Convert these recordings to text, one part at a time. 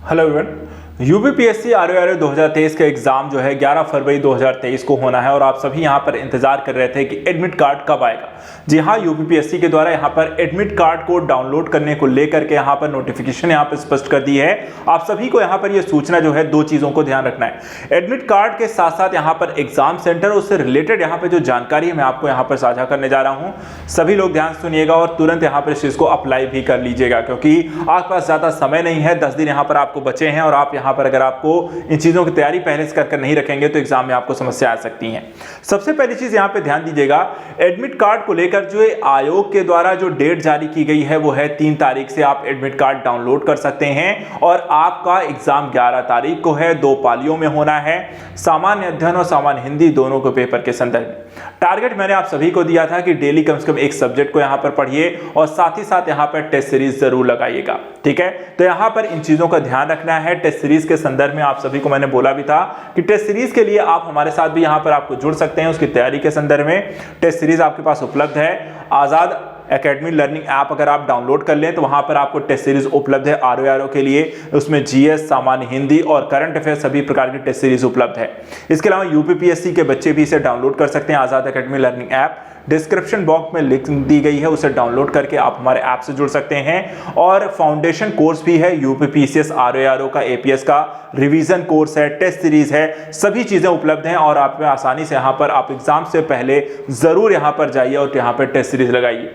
Hello everyone. UPPSC RORO 2023 का exam जो है 11 फरवरी 2023 को होना है और आप सभी यहां पर इंतजार कर रहे थे कि एडमिट कार्ड कब आएगा। जी हां, यूपीपीएससी के द्वारा यहां पर एडमिट कार्ड को डाउनलोड करने को लेकर के यहां पर नोटिफिकेशन यहां पर स्पष्ट कर दी है। आप सभी को यहां पर यह सूचना जो है दो चीजों को ध्यान रखना है। एडमिट कार्ड के साथ साथ यहां पर एग्जाम सेंटर उससे रिलेटेड यहां पर जो जानकारी है मैं आपको यहां पर साझा करने जा रहा हूं। सभी लोग ध्यान सुनिएगा और तुरंत यहां पर इस चीज को अप्लाई भी कर लीजिएगा, क्योंकि आपके पास ज्यादा समय नहीं है। 10 दिन यहां पर आपको बचे हैं और आप यहां पर अगर आपको इन चीजों की तैयारी पहले से कर नहीं रखेंगे तो एग्जाम में आपको समस्या आ सकती है। सबसे पहली चीज यहां पे ध्यान दीजिएगा, एडमिट कार्ड को लेकर जो आयोग के द्वारा जो डेट जारी की गई है वो है 3 तारीख से आप एडमिट कार्ड डाउनलोड कर सकते हैं और आपका एग्जाम 11 तारीख को है। 2 पालियों में होना है, सामान्य अध्ययन और सामान्य हिंदी दोनों को पेपर के संदर्भ में। टारगेट मैंने आप सभी को दिया था कि डेली कम से कम एक सब्जेक्ट को यहां पर पढ़िए और साथ ही साथ यहां पर टेस्ट सीरीज जरूर लगाइएगा। ठीक है, तो यहां पर इन चीजों का ध्यान रखना है। टेस्ट सीरीज के संदर्भ में आप सभी को मैंने बोला भी था कि टेस्ट सीरीज के लिए आप हमारे साथ भी यहां पर आपको जुड़ सकते हैं। उसकी तैयारी के संदर्भ में टेस्ट सीरीज आपके पास उपलब्ध है। आजाद एकेडमी लर्निंग ऐप अगर आप डाउनलोड कर लें तो वहां पर आपको टेस्ट सीरीज उपलब्ध है आरओआरओ के लिए। उसमें जीएस, सामान्य हिंदी और करंट अफेयर सभी प्रकार की टेस्ट सीरीज उपलब्ध है। इसके अलावा यूपीपीएससी के बच्चे भी इसे डाउनलोड कर सकते हैं। Azad academy learning app description box में लिंक दी गई है, उसे डाउनलोड करके आप हमारे ऐप से जुड़ सकते हैं। और फाउंडेशन कोर्स भी है यूपीपीसीएस आरओआरओ का, एपीएस का रिवीजन कोर्स है, टेस्ट सीरीज है, सभी चीजें उपलब्ध हैं और आप आसानी से यहां पर आप एग्जाम से पहले जरूर यहां पर जाइए और यहां पर टेस्ट सीरीज लगाइए।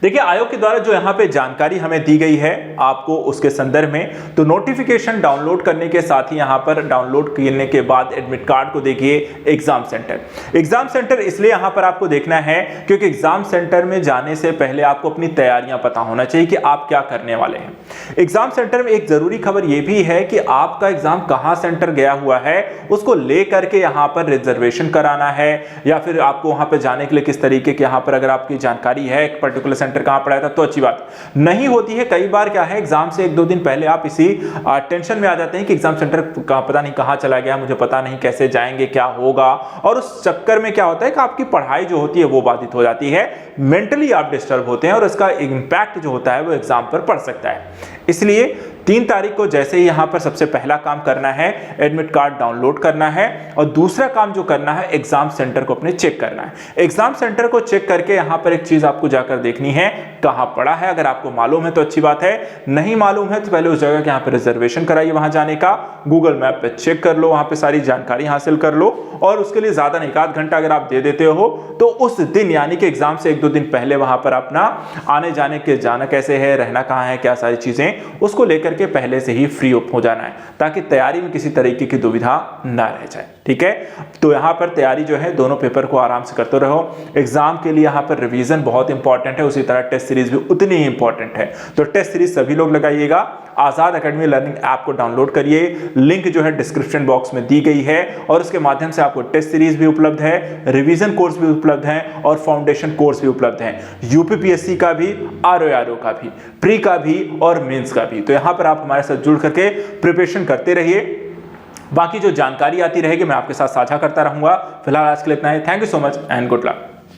देखिए, आयोग के द्वारा जो यहां पे जानकारी हमें दी गई है आपको उसके संदर्भ में, तो नोटिफिकेशन डाउनलोड करने के साथ ही यहां पर डाउनलोड करने के बाद एडमिट कार्ड को देखिए एग्जाम सेंटर। एग्जाम सेंटर इसलिए यहां पर आपको देखना है क्योंकि एग्जाम सेंटर में जाने से पहले आपको अपनी तैयारियां पता होना चाहिए कि आप क्या करने वाले हैं। एग्जाम सेंटर में एक जरूरी खबर यह भी है कि आपका एग्जाम कहां सेंटर गया हुआ है उसको लेकर के यहां पर रिजर्वेशन कराना है या फिर आपको वहां पर जाने के लिए किस तरीके की यहां पर अगर आपकी जानकारी है एक पर्टिकुलर सेंटर कहां पड़ा था तो अच्छी बात नहीं होती है। कई बार क्या है, एग्जाम से 1-2 दिन पहले आप इसी टेंशन में आ जाते हैं कि एग्जाम सेंटर का पता नहीं कहां चला गया, मुझे पता नहीं कैसे जाएंगे, क्या होगा, और उस चक्कर में क्या होता है कि आपकी पढ़ाई जो होती है वो बाधित हो जाती है, मेंटली आप डिस्टर्ब होते हैं और इसका इंपैक्ट जो होता है वो एग्जाम पर पड़ सकता है। इसलिए 3 तारीख को जैसे ही यहां पर सबसे पहला काम करना है एडमिट कार्ड डाउनलोड करना है और दूसरा काम जो करना है एग्जाम सेंटर को अपने चेक करना है। एग्जाम सेंटर को चेक करके यहां पर एक चीज आपको जाकर देखनी है कहां पड़ा है। अगर आपको मालूम है तो अच्छी बात है, नहीं मालूम है तो पहले उस जगह के यहां पर रिजर्वेशन कराइए, वहां जाने का गूगल मैप पे चेक कर लो, वहां पे सारी जानकारी हासिल कर लो और उसके लिए ज्यादा नहीं, 1 घंटा अगर आप दे देते हो तो उस दिन यानी कि एग्जाम से 1-2 दिन पहले वहां पर अपना आने जाने के जाना कैसे है, रहना कहां है, क्या सारी चीजें उसको लेकर के पहले से ही फ्री अप हो जाना है ताकि तैयारी में किसी तरीके की दुविधा ना रह जाए। ठीक है, तो यहां पर तैयारी जो है दोनों पेपर को आराम से करते रहो। एग्जाम के लिए यहां पर रिवीजन बहुत इंपॉर्टेंट है, उसी तरह टेस्ट सीरीज भी उतनी ही इंपॉर्टेंट है। तो टेस्ट सीरीज सभी लोग लगाइएगा। आजाद एकेडमी लर्निंग ऐप को डाउनलोड करिए, लिंक जो है डिस्क्रिप्शन बॉक्स में दी गई है और उसके माध्यम से आपको टेस्ट सीरीज भी उपलब्ध है, रिवीजन कोर्स भी उपलब्ध है और फाउंडेशन कोर्स भी उपलब्ध है, यूपीपीएससी का भी, आरओआरओ का भी, प्री का भी और मेंस का भी। तो यहां पर आप हमारे साथ जुड़ करके प्रिपरेशन करते रहिए। बाकी जो जानकारी आती रहेगी मैं आपके साथ साझा करता रहूंगा। फिलहाल आज के लिए इतना ही। Thank you so much and good luck.